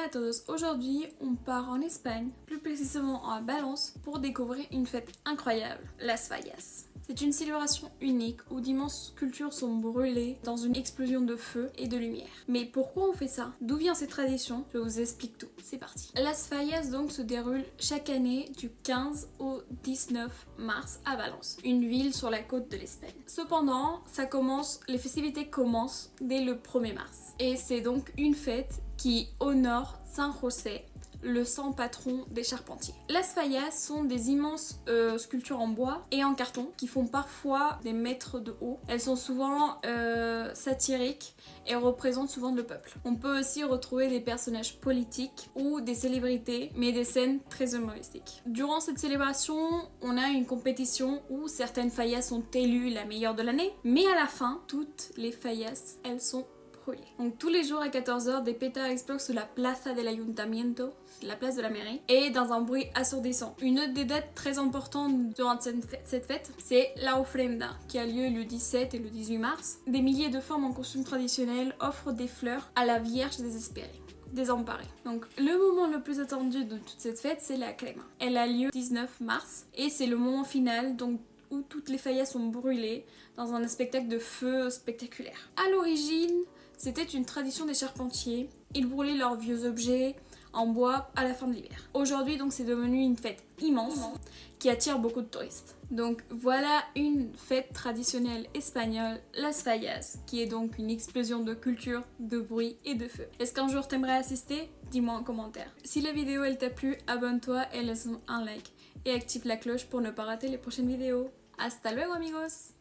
Hola a todos, aujourd'hui on part en Espagne, plus précisément à Valence, pour découvrir une fête incroyable, Las Fallas. C'est une célébration unique où d'immenses sculptures sont brûlées dans une explosion de feu et de lumière. Mais pourquoi on fait ça? D'où vient cette tradition? Je vous explique tout, c'est parti. Las Fallas donc se déroule chaque année du 15 au 19 mars à Valence, une ville sur la côte de l'Espagne. Cependant, les festivités commencent dès le 1er mars. Et c'est donc une fête qui honore San José, le saint patron des charpentiers. Las Fallas sont des immenses sculptures en bois et en carton qui font parfois des mètres de haut. Elles sont souvent satiriques et représentent souvent le peuple. On peut aussi retrouver des personnages politiques ou des célébrités, mais des scènes très humoristiques. Durant cette célébration, on a une compétition où certaines fallas sont élues la meilleure de l'année, mais à la fin, toutes les fallas, elles sont brûlées. Donc tous les jours à 14h, des pétards explosent sur la Plaza del Ayuntamiento, la place de la mairie, et dans un bruit assourdissant. Une autre des dates très importantes durant cette fête, c'est la Ofrenda, qui a lieu le 17 et le 18 mars. Des milliers de femmes en costume traditionnel offrent des fleurs à la Vierge désespérée. Désemparée. Donc le moment le plus attendu de toute cette fête, c'est la crema. Elle a lieu le 19 mars et c'est le moment final donc où toutes les fallas sont brûlées dans un spectacle de feu spectaculaire. À l'origine, c'était une tradition des charpentiers. Ils brûlaient leurs vieux objets en bois à la fin de l'hiver. Aujourd'hui, donc, c'est devenu une fête immense qui attire beaucoup de touristes. Donc voilà une fête traditionnelle espagnole, Las Fallas, qui est donc une explosion de culture, de bruit et de feu. Est-ce qu'un jour t'aimerais assister? Dis-moi en commentaire. Si la vidéo elle t'a plu, abonne-toi et laisse un like. Et active la cloche pour ne pas rater les prochaines vidéos. Hasta luego amigos!